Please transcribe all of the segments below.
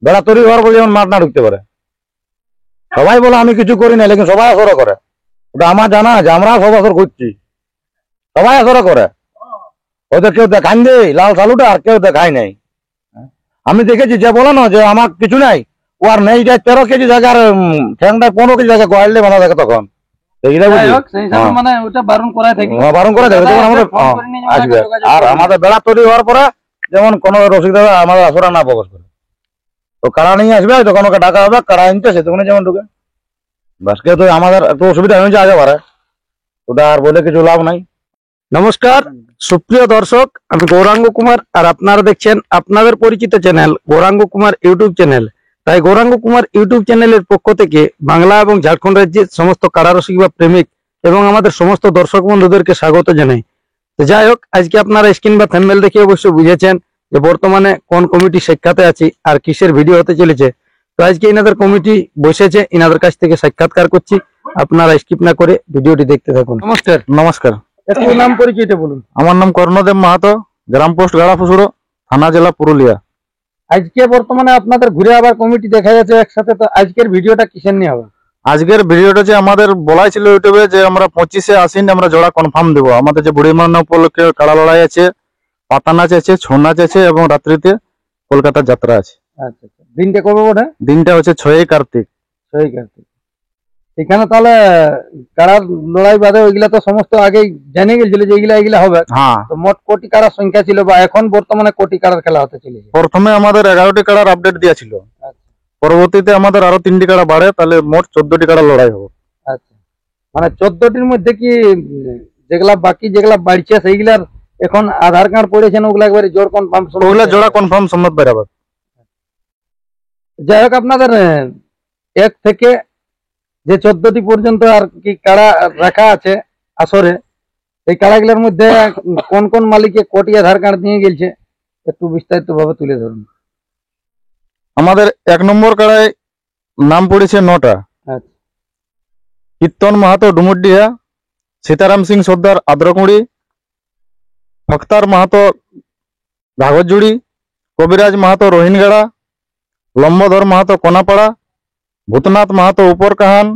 বেড়া তৈরি হওয়ার পর যেমন মাঠ না ঢুকতে পারে। সবাই বলে আমি কিছু করি না, লেকিন সবাই আসর করে। ওটা আমার জানা যে আমরা সব আসর করছি, সবাই আসর করে। ওদের কেউ দেখাই দেয় লাল সালুটা, আর কেউ দেখাই নাই। আমি দেখেছি যে বলে না যে আমার কিছু নাই, ও আর নেই যায় 13 কেজি জায়গার ঠ্যাংটা 15 কেজি জায়গা গোয়ালে বানা থাকে তখন। বারণ করে দেবে তখন আমাদের আসবে। আর আমাদের বেড়া তৈরি হওয়ার পরে যেমন কোন রসিক দাদা আমাদের আসরা না প্রকাশ করে, তো কাড়া নিয়ে আসবে, যখন ওকে ডাকা হবে কাড়া আনতে, সে তখন যেমন ঢুকে। বাসকে তো আমাদের একটু অসুবিধা হয়েছে আগে পারে, ওটা আর বলে কিছু লাভ নাই। নমস্কার সুপ্রিয় দর্শক, আমি গৌরাঙ্গ কুমার, আর আপনারা দেখছেন আপনাদের পরিচিত channel Gauranga Kumar YouTube channel. তাই গৌরাঙ্গ কুমার ইউটিউব চ্যানেলের পক্ষ থেকে বাংলা এবং ঝাড়খণ্ড রাজ্যের সমস্ত কাড়ারসিক বা প্রেমিক এবং আমাদের সমস্ত দর্শক বন্ধুদেরকে স্বাগত জানাই। তো যাই হোক, আজকে আপনারা স্ক্রিন বা থাম্বনেল দেখে অবশ্যই বুঝেছেন যে বর্তমানে কোন কমিটি সাক্ষাতে আছি আর কিসের ভিডিও হতে চলেছে। তো আজকে ইনাদের কমিটি বসেছে, ইনাদের কাছ থেকে সাক্ষাৎকার করছি। আপনারা স্কিপ না করে ভিডিওটি দেখতে থাকুন। নমস্কার। নমস্কার। একটু নাম পরিচয়টা বলুন। আমার নাম কর্ণদেব মাহাতো, গ্রাম পোস্ট গাড়াফুসুড়ো, থানা জেলা পুরুলিয়া। আজকে বর্তমানে আপনাদের ঘুরে আবার কমিটি দেখা যাচ্ছে একসাথে, তো আজকের ভিডিওটা কিসের নিয়ে হবে? আজকের ভিডিওটা যে আমাদের বলাই ছিল ইউটিউবে যে আমরা 25-এ আশ্বিন আমরা জোড়া কনফার্ম দেবো। আমাদের যে বুড়ি মান্না উপলক্ষে কাড়া লড়াই আছে, পাতা নাচ আছে, ছৌ নাচ আছে এবং রাত্রিতে কলকাতার যাত্রা আছে। আচ্ছা আচ্ছা, দিনটা কবে ওঠে? দিনটা হচ্ছে 6ই কার্তিক। 6ই কার্তিক। এখানে তাহলে কাড়ার লড়াই বাদে ওইগুলা তো সমস্ত আগেই জেনে গেছিল যে এগুলা হবে। হ্যাঁ। তো মোট কোটি কাড়ার সংখ্যা ছিল বা এখন বর্তমানে কোটি কাড়ার খেলা হতে চলেছে? প্রথমে আমাদের 11টি কাড়ার আপডেট দেওয়া ছিল, পরবর্তীতে আমাদের আরো 3টি কাড়া বাড়ে, তাহলে মোট 14টি কাড়া লড়াই হবে। আচ্ছা, মানে 14টির মধ্যে কি যেগুলা বাকি যেগুলা বাড়ছে সেইগুলার এখন আধার কার্ড পড়েছেন, ওগুলা একবারে জোর কনফার্ম? ওগুলা জোড়া কনফার্ম সম্মত বেরাবে। যাই হোক, আপনাদের 1 থেকে যে 14টি পর্যন্ত আর কি কাড়া রাখা আছে আসরে, এই কাড়াগুলোর মধ্যে কোন কোন মালিকে কোটি আধার কার্ড নিয়ে গেছে একটু বিস্তারিত ভাবে তুলে ধরুন। আমাদের 1 নম্বর কাড়ায় নাম পড়েছে 9টা। আচ্ছা। কীর্তন মাহাতো ডুমুরডিহা, সীতারাম সিং সর্দার আদ্রকুড়ি, ফখতার মাহাতো ঘাগরজুড়ি, কবিরাজ মাহাতো রোহিনগাড়া, লম্বধর মাহাতো কোনাপাড়া, ভূতনাথ মাহাতো উপরকাহান,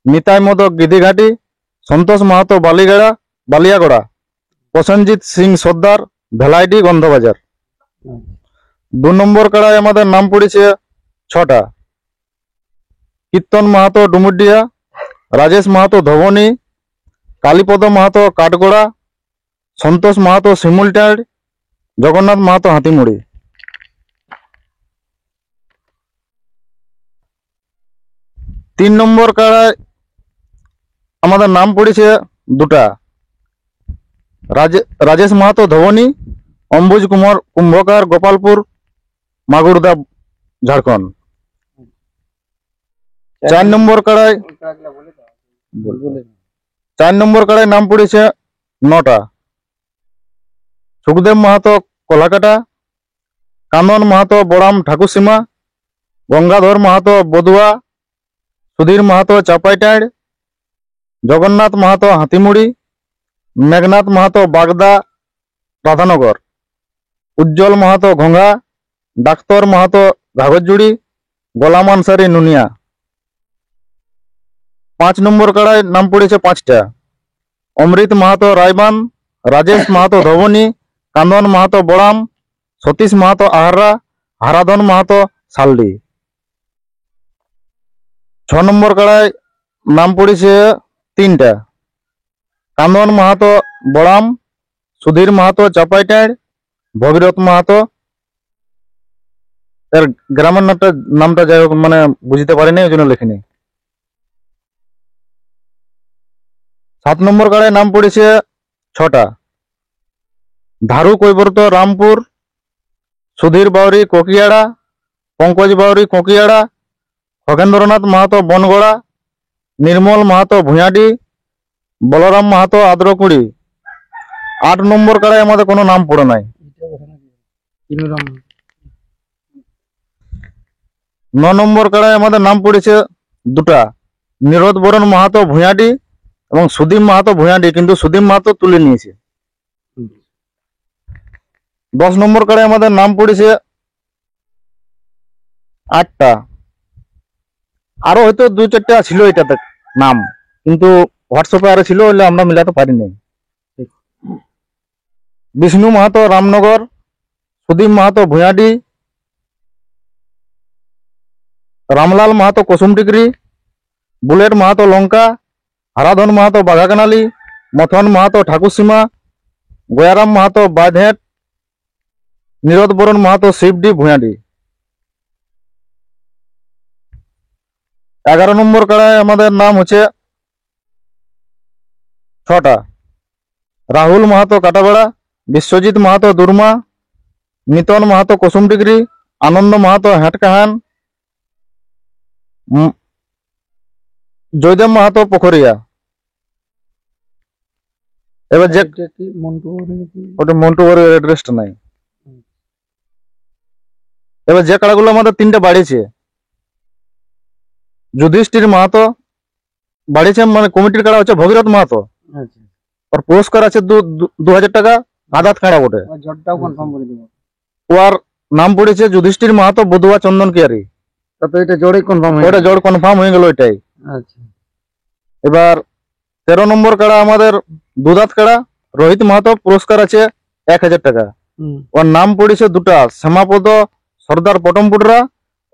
নিতাই মোদক গিদিঘাটি, সন্তোষ মাহাতো বালিয়াগড়া, প্রসেনজিৎ সিং সর্দার ভেলাইডি গন্ধবাজার। 2 নম্বর কাড়ায় আমাদের নাম পড়েছে 6টা। কীর্তন মাহাতো ডুমুরডিহা, রাজেশ মাহাতো ধবনী, কালীপদ মাহাতো কাঠগোড়া, সন্তোষ মাহাতো শিমুলটাড়, জগন্নাথ মাহাতো হাতিমুড়ি। 3 নম্বর কাড়ায় আমাদের নাম পড়েছে 2টা। রাজেশ মাহাতো ধবনী, অম্বুজ কুমার কুম্ভকার, গোপালপুর, মাগুরদা, ঝাড়খণ্ড। 4 নম্বর কাড়ায় নাম পড়েছে 9টা। সুখদেব মাহাতো কলাকাটা, কানন মাহাতো বড়াম ঠাকুরসীমা, গঙ্গাধর মাহাতো বদুয়া, সুধীর মাহাতো চাপাইটাড়, জগন্নাথ মাহাতো হাতিমুড়ি, মেঘনাথ মাহাতো বাগদা রাধানগর, উজ্জ্বল মাহাতো ঘোঙ্গা, ডাক্তার মাহাতো ঘাগরজুড়ি, গোলাম আনসারি নুনিয়া। 5 নম্বর কাড়ায় নাম পড়েছে 5টা। অমৃত মাহাতো রায়বান, রাজেশ মাহাতো ধবনী, কান্দন মাহাতো বড়াম, সতীশ মাহাতো আহারা, হারাধন মাহাতো সালডি। 6 নম্বর কাড়ায় নাম পড়েছে 3টা। কান্দন মাহাতো বড়াম, সুধীর মাহাতো চাপাইটাড়, ভগীরথ মাহাতো, এর গ্রামের নামটা যাই হোক মানে বুঝতে পারিনি, ওই জন্য লিখিনি। 7 নম্বর কাড়ায় নাম পড়েছে 6টা। ধারু কৈবর্ত রামপুর, সুধীর বাউরি কোকিয়াড়া, পঙ্কজ বাউরি কোকিয়াড়া, খগেন্দ্রনাথ মাহাতো বনগড়া, নির্মল মাহাতো ভূঁয়াডি, বলরাম মাহাতো আদ্রকুড়ি। 8 নম্বর কাড়ায় আমাদের কোনো নাম পড়ে নাই। 9 নম্বর কাড়ায় আমাদের নাম পড়েছে 2টা। নিরোধ বরণ মাহাতো ভূঁয়াডি এবং সুদীপ মাহাতো ভূঁয়াডি, কিন্তু সুদীপ মাহাতো তুলে নিয়েছে। 10 নম্বর কাড়ায় আমাদের নাম পড়েছে 8টা। আরো হয়তো 2-4টা ছিল এটাতে নাম, কিন্তু হোয়াটসঅ্যাপে আরো ছিল, বলে আমরা মিলাতে পারিনি। বিষ্ণু মাহাতো রামনগর, সুদীপ মাহাতো ভূয়াডি, রামলাল মাহাতো কুসুমটিকরি, বুলেট মাহাতো লঙ্কা, হারাধন মাহাতো বাঘাকানালি, মথন মাহাতো ঠাকুরসীমা, গয়ারাম মাহাতো বাঁধহেট, নীরদ বরণ মাহাতো শিবডি ভূয়াডি। 11 নম্বর কাড়ায় আমাদের নাম হচ্ছে 6টা। রাহুল মাহাতো কাটাবেড়া, বিশ্বজিৎ মাহাতো দুর্মা, মিতন মাহাতো কুসুমটিকরি, আনন্দ মাহাতো হেঁটকাহান, জয়দেব মাহাতো পোখরিয়া। এবার যে ওটা মন্টু বাড়ির অ্যাড্রেসটা নাই। এবার যে কাড়াগুলো আমাদের 3টে বাড়িছে, যুধিষ্ঠির মাহাতো বাড়িছে, মানে কমিটির কাড়া হচ্ছে ভগীরথ মাহাতো। ওর পুরস্কার আছে 2000 টাকা, আদাত কাড়া বটে। জটটাও কনফার্ম করে দেব। ওর নাম পড়েছে যুধিষ্ঠির মাহাতো বদুয়া চন্দন কিয়ারি। তো এটা জোড়ই কনফার্ম ওটা জোড় কনফার্ম হয়ে গেল ওইটাই। আচ্ছা। এবার 13 নম্বর কাড়া আমাদের দুধাত কাড়া, রোহিত মাহাতো, পুরস্কার আছে 1000 টাকা। ওর নাম পড়েছে 2টা, শ্যামাপদ সর্দার পটমপুটরা,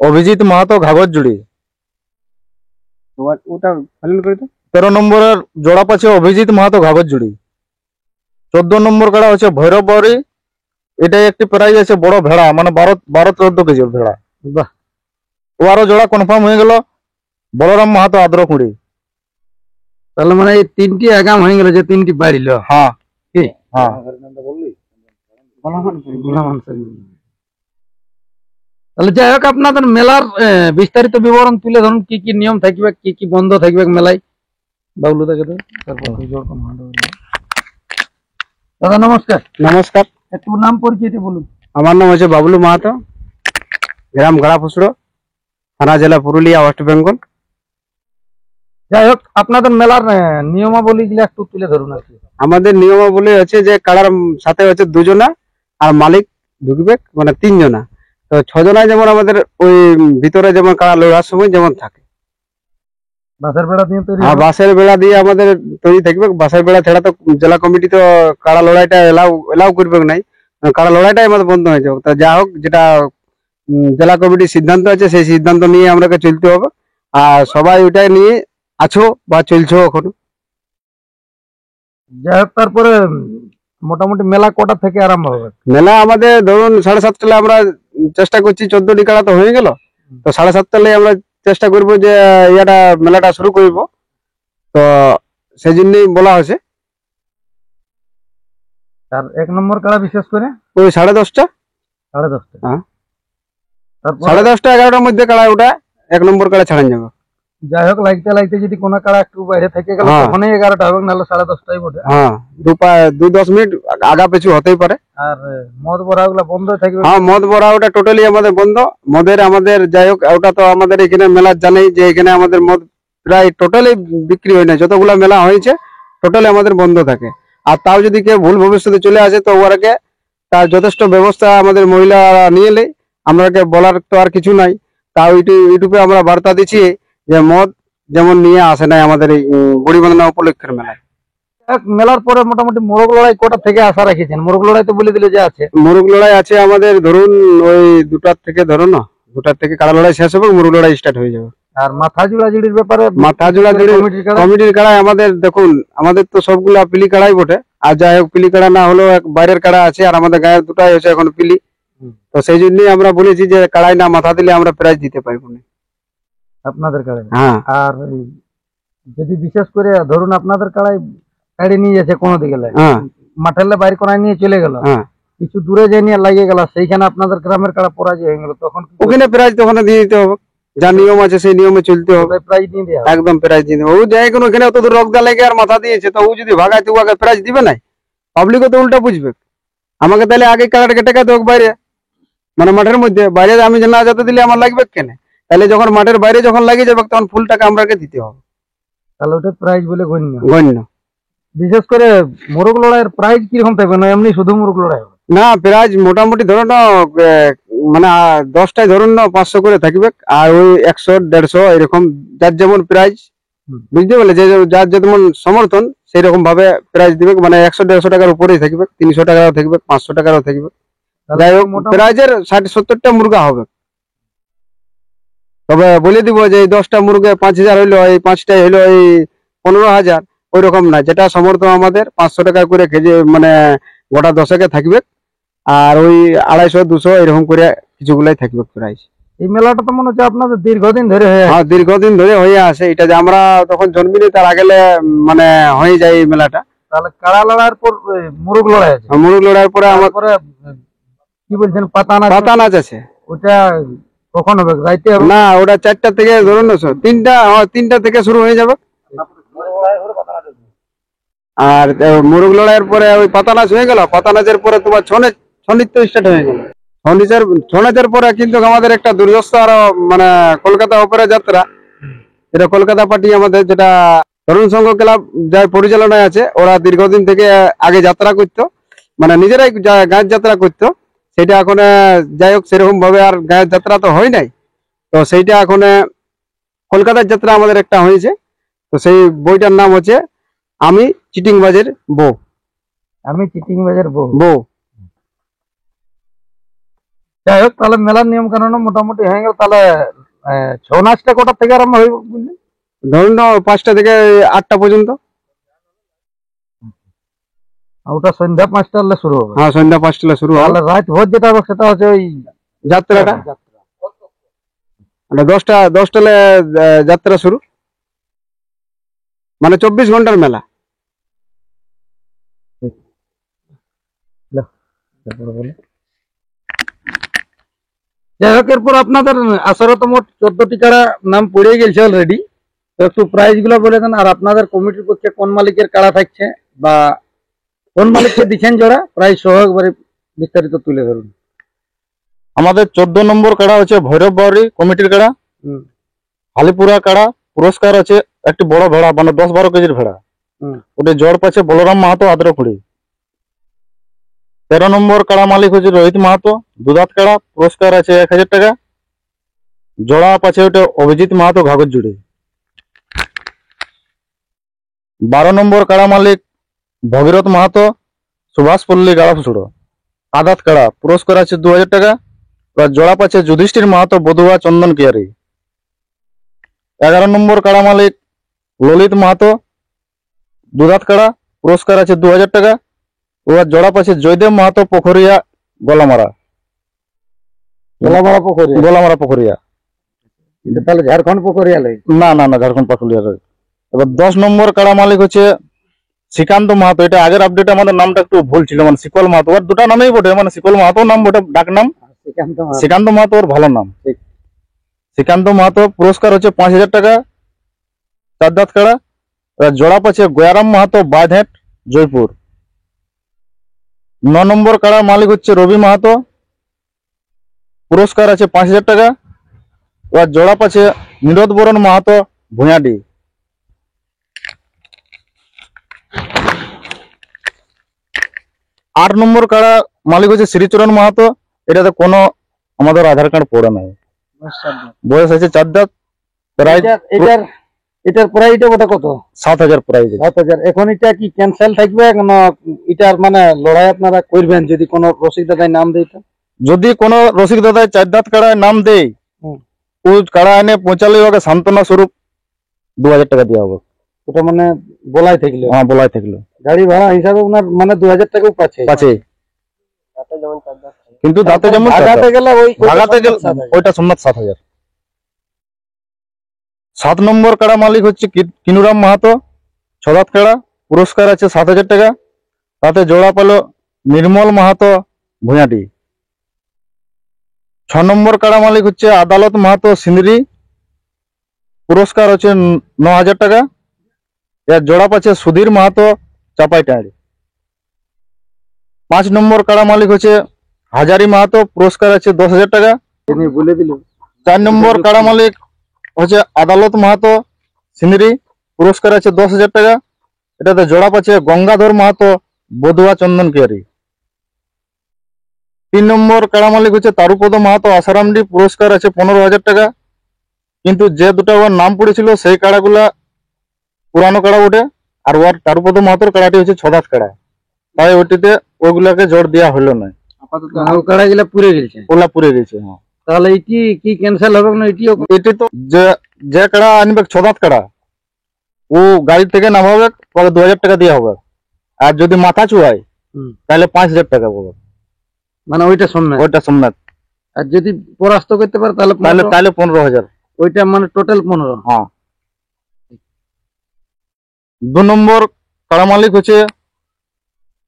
অভিজিৎ মাহাতো ঘাগর জুড়ি। ওটা ফাইনাল করে দাও। 13 নম্বরের জোড়া পাচ্ছে অভিজিৎ মাহাতো ঘাগর জুড়ি। 14 নম্বর কাড়া হচ্ছে ভৈরব বাউরি। এটাই একটি প্রাইজ আছে বড় ভেড়া, মানে 12-14 কেজি ভেড়া। বাহ। ওয়ারও জোড়া কনফার্ম হয়ে গেল, বলরাম মাহাতো আদ্রকুড়ি। তাহলে মানে এই 3টি আগাম হয়ে গেল, যে 3টি বাড়িল। হ্যাঁ কি? হ্যাঁ। তাহলে যাই হোক, আপনাদের মেলার বিস্তারিত বিবরণ তুলে ধরুন, কি কি নিয়ম থাকবে, কি কি বন্ধ থাকবে মেলায়। বাবলু থেকে তো দাদা নমস্কার। নমস্কার, একটু নাম পরিচয়টা বলুন। আমার নাম হচ্ছে বাবলু মাহাতো, গ্রাম গাড়াফুসড়ো, থানা জেলা পুরুলিয়া, ওয়েস্ট বেঙ্গল। যাই হোক, আপনাদের মেলার নিয়মাবলী গুলো একটু তুলে ধরুন আর কি। আমাদের নিয়মাবলী আছে যে কাড়ার সাথে হচ্ছে 2 জনা আর মালিক ঢুকবে, মানে 3 জনা। তো 6 জনায় যেমন আমাদের ওই ভিতরে যেমন কাড়া লড়ার সময় যেমন থাকে, বাসের বেড়া দিয়ে তৈরি আর বাঁশের বেড়া দিয়ে আমাদের তৈরি থাকবে। বাঁশের বেড়া ছাড়া তো জেলা কমিটি তো কাড়া লড়াইটা এলাও করবে নাই, কাড়া লড়াইটাই আমাদের বন্ধ হয়ে যাবে। তা যা হোক, যেটা জেলা কমিটির সিদ্ধান্ত আছে সেই সিদ্ধান্ত নিয়ে আমাকে চলতে হবে। আর সবাই ওইটাই নিয়ে আছো বা চলছো এখনো। যাই হোক, তারপরে মোটামুটি মেলা কটা থেকে আরম্ভ হবে? মেলা আমাদের ধরুন 7:30 আমরা চেষ্টা করছি, 14টি কাড়া তো হয়ে গেল, তো 7:30 আমরা চেষ্টা করব যে মেলাটা শুরু করব। তো সেই জন্যই বলা হয়েছে। আর 1 নম্বর কাড়া বিশেষ করে ওই 10:30 10:30। হ্যাঁ। তারপর 10:30 11টার মধ্যে কাড়া ওটা 1 নম্বর কাড়া ছাড়ান যাবে। যাই হোক, লাগতে লাগতে যদি কোনো কাড়া একটু বাইরে থেকে গেল, হ্যাঁ। তখনই 11টা হবে, নাহলে 10:30টাই বটে। হ্যাঁ, 2-10 মিনিট আগা পিছু হতেই পারে। আর মদ ভরা গুলা বন্ধ থাকবে। হ্যাঁ, মদ ভরা ওটা টোটালি আমাদের বন্ধ। মদের আমাদের যাই হোক, ওটা তো আমাদের এখানে মেলা জানেই যে এখানে আমাদের মদ প্রায় টোটালি বিক্রি হয় না। যতগুলা মেলা হয়েছে টোটালি আমাদের বন্ধ থাকে। আর তাও যদি কেউ ভুল ভবিষ্যতে চলে আসে, তো ওরাকে তার যথেষ্ট ব্যবস্থা আমাদের মহিলারা নিয়ে নেই। আমরাকে বলার তো আর কিছু নাই। তাও ইউটিউবে আমরা বার্তা দিচ্ছি যে মদ যেমন নিয়ে আসে নাই আমাদের এই বুড়ি বাঁধনা উপলক্ষের মেলায়। মেলার পরে মোটামুটি মোরগ লড়াই কোটা থেকে আশা রাখিছেন? মোরগ লড়াই তো বলে দিলে যে আছে। মুরগ লড়াই আছে আমাদের, ধরুন ওই 2টার থেকে, ধরুন না 2টার থেকে কাড়া লড়াই শেষ হবে, মুরগ লড়াই স্টার্ট হয়ে যাবে। আর মাথা জোড়াজুড়ির ব্যাপারে? মাথা জোড়াজুড়ি কমিটির কাড়াই আমাদের, দেখুন আমাদের তো সবগুলা পিলি কাড়াই বটে। আর যাই হোক, পিলি কাড়া না হলেও বাইরের কাড়া আছে, আর আমাদের গায়ের 2টাই হচ্ছে এখন পিলি। তো সেই জন্যই আমরা বলেছি যে কাড়াই না মাথা দিলে আমরা প্রাইজ দিতে পারবো না আপনাদের কাড়াই। হ্যাঁ। আর যদি বিশেষ করে ধরুন আপনাদের কাড়াই গাড়ি নিয়ে যাচ্ছে কোনো দিকে, হ্যাঁ, মাঠের বাড়ি কোনায় নিয়ে চলে গেল, হ্যাঁ, কিছু দূরে যে নিয়ে লাগিয়ে গেল, সেইখানে আপনাদের গ্রামের কাড়া পরাজয় হয়ে গেল, তখন ওখানে প্রাইজ তখন দিয়ে দিতে হবে। যা নিয়ম আছে সেই নিয়মে চলতে হবে। প্রাইজ নিয়ে দেওয়া হবে। একদম প্রাইজ দিয়ে দেবে। ও যাই কোনো ওখানে অত দূর রক্তদা লেগে আর মাথা দিয়েছে, তো ও যদি ভাগায় তো ওকে প্রাইজ দিবে না। পাবলিকও তো উল্টা বুঝবে। আমাকে তাহলে আগে কাড়াটাকে টেকা দেবো বাইরে, মানে মাঠের মধ্যে। বাইরে আমি না যেতে দিলে আমার লাগবে কেন? তাহলে যখন মাঠের বাইরে যখন লাগিয়ে যাবে, তখন ফুল টাকা আমরাকে দিতে হবে। তাহলে ওটা প্রাইজ বলে গণ্য। গণ্য। বিশেষ করে মোরগ লড়াইয়ের প্রাইজ কিরকম থাকবে? না এমনি শুধু মোরগ লড়াই হবে? না প্রাইজ মোটামুটি ধরুন মানে 10টায় ধরুন না 500 করে থাকবে, আর ওই 100 150 এরকম যার যেমন প্রাইজ, বুঝতে পারলে, যে যার যেমন সমর্থন সেই রকম ভাবে প্রাইজ দিবে। মানে 100 150 টাকার উপরেই থাকবে, 300 টাকারও থাকবে, 500 টাকারও থাকবে। যাই হোক প্রাইজের 60-70টা মুরগা হবে। তবে বলে দিব যে এই 10টা মুরগে 5000 হইলো, এই 5টাই হইলো এই 15,000, ওই রকম না। যেটা সমর্থন আমাদের 500 টাকা করে কেজি, মানে গোটা 10কে থাকবে, আর ওই 250 200 এরকম করে কিছুগুলাই থাকবে প্রাইস। এই মেলাটা তো মনে হচ্ছে আপনাদের দীর্ঘদিন ধরে হয়ে হ্যাঁ, দীর্ঘদিন ধরে হয়ে আসে এটা, যে আমরা তখন জন্মিনি তার আগেলে মানে হয়ে যায় এই মেলাটা। তাহলে কাড়া লড়াইয়ের পর মুরগ লড়াই আছে, মুরগ লড়াইয়ের পরে আমার তারপরে কি বলছেন পাতা নাচ, পাতা নাচ আছে। ওটা কখন হবে? রাইতে হবে? না, ওটা 4টা থেকে ধরুন না 3টা থেকে শুরু হয়ে যাবে। আর মুরগ লড়াইয়ের পরে ওই পাতা নাচ হয়ে গেল, পাতা নাচের পরে তোমার ছৌ নৃত্য স্টার্ট হয়ে গেল। ছৌ নাচের পরে কিন্তু আমাদের একটা দুর্যস্ত আরো মানে কলকাতা অপেরা যাত্রা, যেটা কলকাতা পার্টি আমাদের, যেটা তরুণ সংঘ ক্লাব যার পরিচালনায় আছে, ওরা দীর্ঘদিন থেকে আগে যাত্রা করতো, মানে নিজেরাই গায়ের যাত্রা করতো। সেটা এখন যাই হোক সেরকম ভাবে আর গায়ের যাত্রা তো হয় নাই, তো সেইটা এখন কলকাতার যাত্রা আমাদের একটা হয়েছে। তো সেই বইটার নাম হচ্ছে আমি চিটিংবাজের বউ। আমি চিটিং বাজার বউ। বউ যাই হোক, তাহলে মেলার নিয়ম কানুন মোটামুটি হয়ে গেল। তাহলে ছৌ নাচটা কটার থেকে আরম্ভ হইব বুঝলি? ধরুন না 5টা থেকে 8টা পর্যন্ত। আর ওটা সন্ধ্যা 5টা হলে শুরু হবে। হ্যাঁ, সন্ধ্যা 5টা শুরু হবে। তাহলে রাত ভোর যেটা হবে সেটা হচ্ছে ওই যাত্রাটা মানে 10টা যাত্রা শুরু, মানে 24 ঘন্টার মেলা। যাই হোক, এরপর আপনাদের আসরে তো মোট 14টি কাড়া নাম পড়ে গেছে অলরেডি। তো একটু প্রাইজ গুলো বলে দেন, আর আপনাদের কমিটির পক্ষে কোন মালিকের কাড়া থাকছে বা কোন মালিককে দিচ্ছেন জোড়া, প্রাইজ সহ একবারে বিস্তারিত তুলে ধরুন। আমাদের 14 নম্বর কাড়া হচ্ছে ভৈরব বাউরি কমিটির কাড়া। হালিপুরা কাড়া পুরস্কার আছে একটি বড় ভেড়া, মানে 10-12 কেজির ভেড়া। ওটা জড় পাচ্ছে বলরাম মাহাতো আদ্রকুড়ি। 13 নম্বর কাড়া মালিক হচ্ছে রোহিত মাহাতো, দুধাত কাড়া, পুরস্কার আছে 1000 টাকা। জোড়া পাচ্ছে ওটা অভিজিৎ মাহাতো ঘাগর জুড়ে। 12 নম্বর কাড়া মালিক ভগীরথ মাহাতো, সুভাষপল্লী গাড়া ফুসুড়ো, আদাত কাড়া, পুরস্কার আছে 2000 টাকা। জোড়া পাচ্ছে যুধিষ্ঠির মাহাতো বধুয়া চন্দন কিয়ারি। 11 নম্বর কাড়া মালিক ললিত মাহাতো, দুধাত কাড়া, পুরস্কার আছে 2000 টাকা। ওর জোড়া পাচ্ছে জয়দেব মাহাতো পোখরিয়া গলামারা। গোলামারা পোখরিয়া। তাহলে ঝাড়খণ্ড পোখরিয়া লাগে? না না না, ঝাড়খণ্ড পাকুলিয়া। এবার 10 নম্বর কাড়া মালিক হচ্ছে শ্রীকান্ত মাহাতো। এটা আগের আপডেটে আমাদের নামটা একটু ভুল ছিল, মানে শিকল মাহাতো। ওর দুটা নামেই বটে, মানে শিকল মাহাতো নাম বটে, ডাক নাম শ্রীকান্ত মাহাতো ওর ভালো নাম। শ্রীকান্ত মাহাতো, পুরস্কার হচ্ছে 5000 টাকা। 4 দাঁত কাড়া। এবার জোড়া পাচ্ছে গয়ারাম মাহাতো বাঁধহেট জয়পুর। 9 নম্বর কাড়া মালিক হচ্ছে রবি মাহাতো, পুরস্কার আছে 5000 টাকা। এবার জোড়া পাচ্ছে নীরদ বরণ মাহাতো ভুঁয়াডি। 8 নম্বর কাড়া মালিক হচ্ছে শ্রীচরণ মাহাতো। এটাতে কোনো আমাদের আধার কার্ড পড়ে নাই। বয়স আছে 4 দাঁত। প্রাইজ এটার প্রাইসটা ওটা কত? 7000 প্রাইজ। 7000। এখন এটা কি ক্যান্সেল থাকবে? কোনো এটার মানে লড়াই আপনারা করবেন যদি কোনো রসিক দাদাই নাম দেয়? তো যদি কোনো রসিক দাদায় 4 দাঁত কাড়ায় নাম দেয়, ওই কাড়া এনে পৌঁছালে ওকে সান্ত্বনা স্বরূপ 2000 টাকা দেওয়া হবে। ওটা মানে বলাই থাকলো? হ্যাঁ, বলাই থাকলো। গাড়ি ভাড়া হিসাবে ওনার মানে 2000 টাকাও পাচ্ছে। কিন্তু দাঁতে যেমন ভাগাতে গেলে ওইটা সোমনাথ 7000। 7 নম্বর কাড়া মালিক হচ্ছে কিনুরাম মাহাতো, 6 দাঁত কাড়া, পুরস্কার আছে 7000 টাকা। তাতে জোড়া পেল নির্মল মাহাতো ভুঁয়াডি। 6 নম্বর কাড়া মালিক হচ্ছে আদালত মাহাতো সিন্দ্রি, পুরস্কার হচ্ছে 9000 টাকা। এর জোড়া পাচ্ছে সুধীর মাহাতো চাপাইটাড়ি। 5 নম্বর কাড়া মালিক হচ্ছে হাজারি মাহাতো, পুরস্কার আছে 10000 টাকা। বলে দিল। 4 নম্বর কাড়া মালিক হচ্ছে আদালত মাহাতো সিন্দ্রি, পুরস্কার আছে 10000 টাকা। এটাতে জোড়া পাচ্ছে গঙ্গাধর মাহাতো বধুয়া চন্দন কিয়ারি। 3 নম্বর কাড়া মালিক হচ্ছে তারুপদ মাহাতো আসারামডি, পুরস্কার আছে 15,000 টাকা। কিন্তু যে দুটো ওর নাম পড়েছিল সেই কাড়াগুলা পুরানো কাড়া ওঠে, আর ওর তারুপদ মাহাতোর কাড়াটি হচ্ছে 6 দাঁত কাড়া, তাই ওটিতে ওগুলাকে জোর দেওয়া হলো না, আপাতত কাড়া গুলা পুড়ে গেছে। ওলা পুড়ে গেছে। হ্যাঁ, তাহলে এটি কি ক্যান্সেল হবে না? এটিও এটি তো যে যে কাড়া আনবে 6 দাঁত কাড়া, ও গাড়ি থেকে নামাবে, পরে 2,000 টাকা দেওয়া হবে। আর যদি মাথা চুয়ায় তাহলে 5,000 টাকা পাবে, মানে ওইটা সোমনাথ। ওইটা সোমনাথ। আর যদি পরাস্ত করতে পারে তাহলে তাহলে তাহলে 15,000। ওইটা মানে টোটাল 15। হ্যাঁ। 2 নম্বর কাড়া মালিক হচ্ছে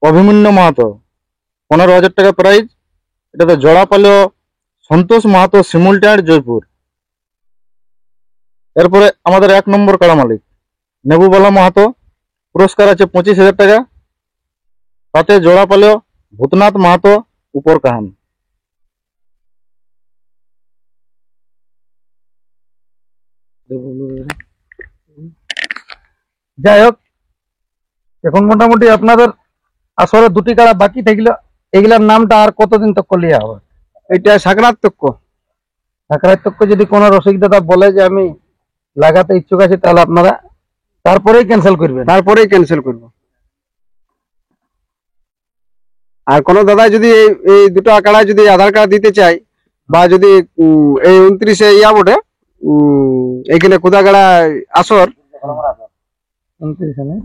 অভিমন্যু মাহাতো, 15,000 টাকা প্রাইজ। এটাতে জোড়া পেল সন্তোষ মাহাতো, শিমুলটার, জয়পুর। এরপরে আমাদের 1 নম্বর কাড়া মালিক নেবুবালা মাহাতো, পুরস্কার আছে 25,000 টাকা। তাতে জোড়া পেল ভূতনাথ মাহাতো, উপর কাহান। যাই হোক, এখন মোটামুটি আপনাদের আসলে দুটি কাড়া বাকি থাকলো, এগুলার নামটা আর কতদিন তক লিয়া হবে? এটা সাকরাতক্য। সাকরাতক্য যদি কোনো রসিক দাদা বলে যে আমি লাগাতে ইচ্ছুক আছি, তাহলে আপনারা তারপরেই ক্যান্সেল করবেন। তারপরেই ক্যান্সেল করব। আর কোন দাদা যদি এই দুটো কাড়া যদি আধার কার্ড দিতে চাই, বা যদি এই 29-এ ইয়া বটে, এখানে কুদাগাড়া আসর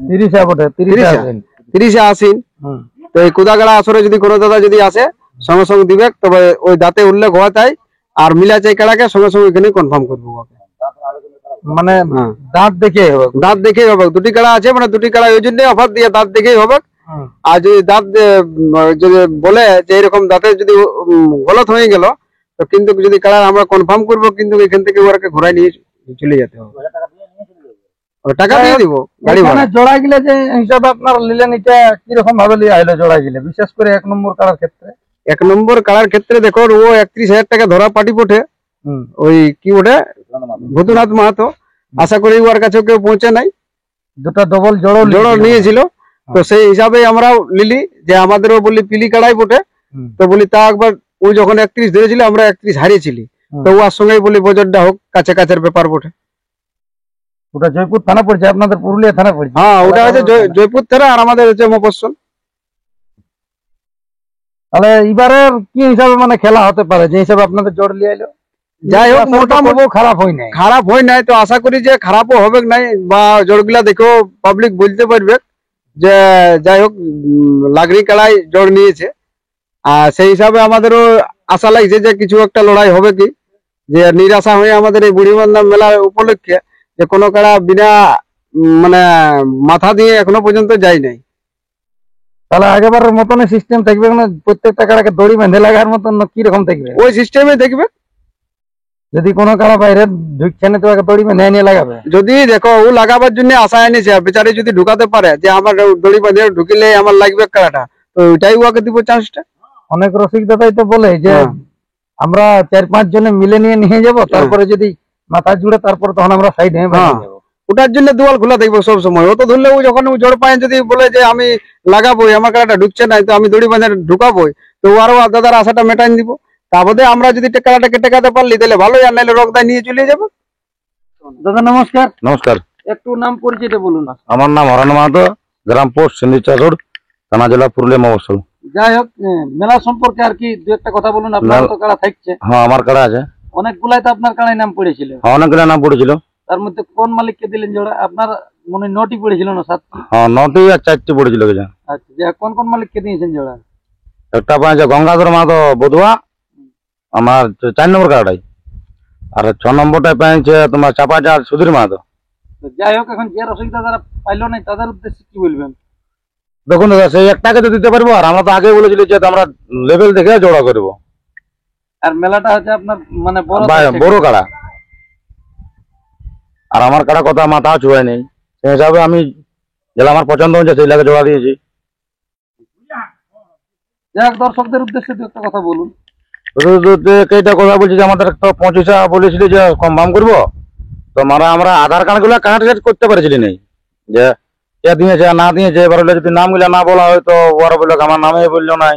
30 বটে, 30-এ আসিন, তো এই কুদাগাড়া আসরে যদি কোনো দাদা যদি আসে সঙ্গে সঙ্গে দিবে, তবে ওই দাঁতে উল্লেখ হওয়া তাই, আর মিলা চাই কাড়াকে সঙ্গে সঙ্গে এখানে কনফার্ম করবো। মানে দাঁত দেখে হবে, দাঁত দেখেই হবে। দুটি কাড়া আছে, মানে দুটি কাড়া ওই জন্য অফার দিয়ে দাঁত দেখেই হবে। আর যদি দাঁত যদি বলে যে এরকম দাঁতে যদি গলত হয়ে গেল, তো কিন্তু যদি কাড়া আমরা কনফার্ম করবো, কিন্তু এখান থেকে ওরাকে ঘোরায় নিয়ে চলে যেতে হবে। টাকা দিয়ে দিব গাড়ি ভাড়া। জোড়া গিলে যে হিসাবে আপনারা নিলেন, এটা কিরকম ভাবে লিয়া হলো জোড়া গিলে, বিশেষ করে 1 নম্বর কাড়ার ক্ষেত্রে? 1 নম্বর কাড়ার ক্ষেত্রে দেখো, ও 31,000 টাকা ধরা পাটি পঠে, ওই কি ওঠে ভূতনাথ মাহাতো। আশা করি ওর কাছে কেউ পৌঁছে নাই, দুটা ডবল জোড়ো নিয়েছিল। তো সেই হিসাবে আমরা লিলি যে আমাদেরও বলি পিলি কাড়াই বটে, তো বলি তা একবার ও যখন 31 ধরেছিল, আমরা 31 হারিয়েছিলি, তো ওর সঙ্গেই বলি বজরটা হোক, কাছে কাছের ব্যাপার বটে। ওটা জয়পুর থানা পড়ছে, আপনাদের পুরুলিয়া থানা পড়ছে। হ্যাঁ, ওটা হচ্ছে জয়পুর থানা, আর আমাদের হচ্ছে মফস্বল। তাহলে এবারের কি হিসাবে মানে খেলা হতে পারে, যে হিসাবে আপনাদের জোর লিয়ে এলো? যাই হোক, মোটামুটি খারাপ হয় নাই, তো আশা করি যে খারাপও হবে নাই, বা জোরগুলা দেখেও পাবলিক বলতে পারবে যে যাই হোক লাগরি কাড়াই জোর নিয়েছে। আর সেই হিসাবে আমাদেরও আশা লাগছে যে কিছু একটা লড়াই হবে, কি যে নিরাশা হয়ে আমাদের এই বুড়িবান্ধা মেলার উপলক্ষে যে কোনো কাড়া বিনা মানে মাথা দিয়ে এখনো পর্যন্ত যায় নাই। তাহলে আগেবারের মতন সিস্টেম থাকবে না, প্রত্যেকটা কাড়াকে দড়ি বেঁধে লাগার মতন, কি রকম থাকবে? ওই সিস্টেমে দেখবে। যদি কোনো কাড়া বাইরে ঢুকছে না, তো দড়ি বেঁধে নিয়ে লাগাবে। যদি দেখো ও লাগাবার জন্য আশা এনেছে, বেচারি যদি ঢুকাতে পারে যে আমার দড়ি বেঁধে ঢুকিলে আমার লাগবে কাড়াটা, তো ওইটাই ওকে দিব চান্সটা। অনেক রসিক দাদাই তো বলে যে আমরা 4-5 জনে মিলে নিয়ে যাব, তারপরে যদি মাথা জুড়ে তারপরে তখন আমরা সাইড হয়ে বেরিয়ে যাব। ওটার জন্য দুয়াল খোলা থাকবে সব সময়। ও তো ধরলে ও যখন জোর পায় যদি বলে যে আমি লাগাবোই, আমার কাড়াটা ঢুকছে না, তো আমি দড়ি বেঁধে ঢুকাবোই, তো আরো দাদার আশাটা মেটাই দিব। তা বাদে আমরা যদি কাড়াটাকে টেকাতে পারলি তাহলে ভালোই, আর নাহলে রগদায় নিয়ে চলে যাবো। দাদা নমস্কার। নমস্কার। একটু নাম পরিচয়টা বলুন। আমার নাম হরান মাহাতো, গ্রাম পোস্ট সিন্দিচার, থানা জেলা পুরুলিয়া মফস্বল। যাই হোক, মেলা সম্পর্কে আর কি দু একটা কথা বলুন। আপনার তো কাড়া থাকছে? হ্যাঁ, আমার কাড়া আছে অনেকগুলাই, তো আপনার কাড়াই নাম পড়েছিল। হ্যাঁ, অনেকগুলো নাম পড়েছিল। তার মধ্যে কোন মালিককে দিলেন জোড়া? আপনার মনে 9টি পড়েছিল না 7টি? হ্যাঁ, 9টি আর 4টি পড়েছিল। আচ্ছা, যে কোন কোন মালিককে দিয়েছেন জোড়া? একটা পাঁচ গঙ্গাধর মাহাতো বধুয়া, আমার 4 নম্বর কাড়াটাই। আর 6 নম্বরটা পেয়েছে তোমার চাপাচার সুধীর মাহাতো। যাই হোক, এখন যে রসিকতা যারা পাইলো নাই তাদের উদ্দেশ্যে কি বলবেন? দেখুন দাদা, সেই একটাকে তো দিতে পারবো, আর আমরা তো আগে বলেছিলি যে আমরা লেভেল দেখে জোড়া করবো। আর মেলাটা হচ্ছে আপনার মানে বড় কাড়া, আর আমার কাড়া কথা মাথা চুয়াই নেই, সেই হিসাবে আমি যেটা আমার পছন্দ হয়েছে সেই লাগে জোড়া দিয়েছি। যাই হোক, দর্শকদের উদ্দেশ্যে দু একটা কথা বলুন। এইটা কথা বলছি যে আমাদের তো 25 বলেছিলি যে কম দাম করবো, তো আমরা আধার কার্ড গুলো কানেক্ট করতে পারছিলি নেই, যে কে দিয়েছে না দিয়েছে। এবার যদি নাম গুলা না বলা হয়, তো ওরা বললো আমার নামে বললো নাই।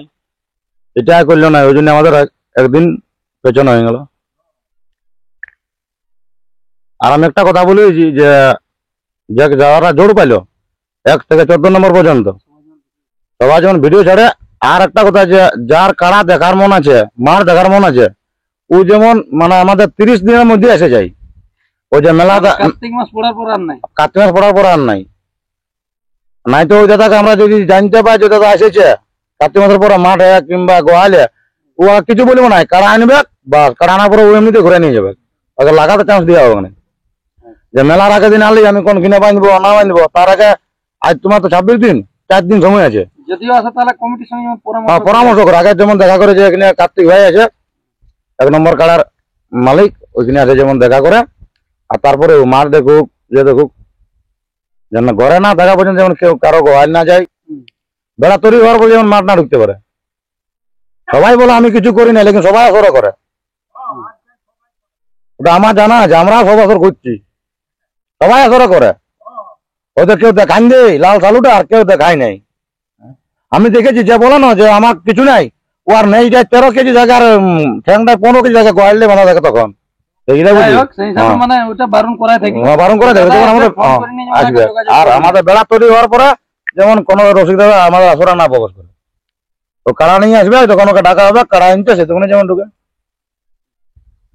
এটা করলো না, ওই জন্য আমাদের একদিন পেছন হয়ে গেল। আর আমি একটা কথা বলি যে যারা জোর পাইলো 1 থেকে 14 নম্বর পর্যন্ত সবাই যেমন ভিডিও ছাড়ে। আর একটা কথা, যে যার কাড়া দেখার মন আছে, মার দেখার মন আছে, ও যেমন মানে আমাদের 30 দিনের মধ্যে এসে যায়। ওই যে মেলা কার্তিক মাস পড়ার পর আর নাই। কার্তিক মাস পড়ার পর আর নাই। নাই তো ওই দাদাকে আমরা যদি জানতে পাই যে দাদা এসেছে কার্তিক মাসের পরে মাঠে কিংবা গোয়ালে, ও আর কিছু বলবো না, কাড়া আনবে বা কাড়া আনার পরে ও এমনিতে ঘুরে নিয়ে যাবে, ওকে লাগাতে চান্স দেওয়া হবে না। যে মেলার আগের দিন আনলি আমি কোন কিনে বাঁধবো না বাঁধবো, তার আগে আজ তোমার তো 26 দিন, 4 দিন সময় আছে। যদিও আসে তাহলে কমিটির সঙ্গে পরামর্শ করে আগে যেমন দেখা করে যে এখানে কার্তিক ভাই আছে 1 নম্বর কাড়ার মালিক, ওইখানে আছে যেমন দেখা করে। আর তারপরে মাঠ দেখুক, যে দেখুক, যেন ঘরে না দেখা পর্যন্ত যেমন কেউ কারো গোয়াল না যায়, বেড়া তৈরি হওয়ার পর যেমন মাঠ না ঢুকতে পারে। সবাই বলে আমি কিছু করি না, লেকিন সবাই আসর করে, ওটা আমার জানা আছে। আমরা সব আসর করছি, সবাই আসর করে। ওদের কেউ দেখান দেয় লাল সালুটা, আর কেউ দেখায় নাই। আমি দেখেছি যে বলে না যে আমার কিছু নাই, ও আর নেই যায় 13 কেজি জায়গার ঠ্যাংটা 15 কেজি জায়গা গোয়ালে বানা থাকে তখন। এইটা বুঝলি? মানে ওটা বারণ করাই থাকে। বারণ করে দেবে তখন আমাদের আসবে। আর আমাদের বেড়া তৈরি হওয়ার পরে যেমন কোনো রসিক দাদা আমাদের আসরা না প্রকাশ করে, তো কাড়া নিয়ে আসবে, তখন ওকে ডাকা হবে, কাড়া আনতে সে তখন যেমন ঢুকে।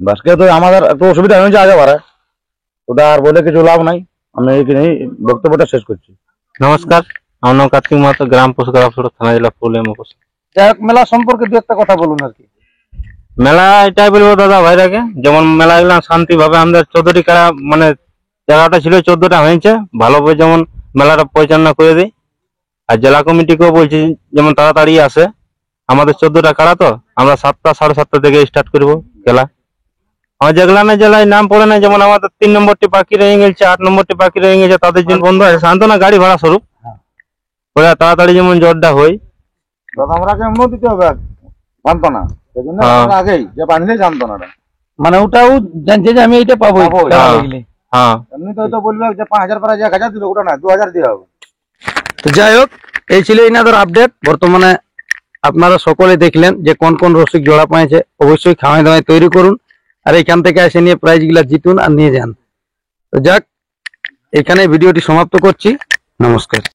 বাসকে তো আমাদের একটু অসুবিধা হয়েছে আগে বারে, ওটা আর বলে কিছু লাভ নাই। আমি এইখানেই বক্তব্যটা শেষ করছি। নমস্কার, আমার নাম কার্তিক মাহাতো, গ্রাম পুষ্করাপুর, থানা জেলা পুরুলিয়া মুখোশ। যাই হোক, মেলা সম্পর্কে দু একটা কথা বলুন আর কি। মেলা এটাই বলবো দাদা ভাইরাকে, যেমন মেলা গেলাম শান্তি ভাবে, আমাদের 14টি কাড়া মানে 11টা ছিল, 14টা হয়েছে ভালোভাবে, যেমন মেলাটা পরিচালনা করে দিই। আর জেলা কমিটিকেও বলছি যেমন তাড়াতাড়ি আসে। আমাদের 14টা কাড়া, তো আমরা 7টা 7:30 থেকে স্টার্ট করবো খেলা। আমার যেগুলা না জেলায় নাম পড়ে না, যেমন আমাদের 3 নম্বরটি বাকি রয়ে গেছে, 8 নম্বরটি বাকি রয়ে গেছে, তাদের জন্য বন্ধ আছে সান্ত্বনা গাড়ি ভাড়া স্বরূপ, ওরা তাড়াতাড়ি যেমন জোরটা হয়। আমরা এমনও দিতে হবে জানতো না, সেই জন্য আমরা আগেই যে বাঁধলেই জানতো না। মানে ওটাও জানছে যে আমি এইটা পাবো। হ্যাঁ, এমনি তো বলবে যে 5000 পরে যে 1000 দিবে, ওটা না 2000 দিয়ে হবে। তো যাই হোক, এই ছিল এনাদের আপডেট। বর্তমানে আপনারা সকলে দেখলেন যে কোন কোন রসিক জোড়া পাইছে। অবশ্যই খাওয়াই দাওয়াই তৈরি করুন, আর এখান থেকে এসে নিয়ে প্রাইজ গুলা জিতুন আর নিয়ে যান। তো যাক, এখানে ভিডিওটি সমাপ্ত করছি। নমস্কার।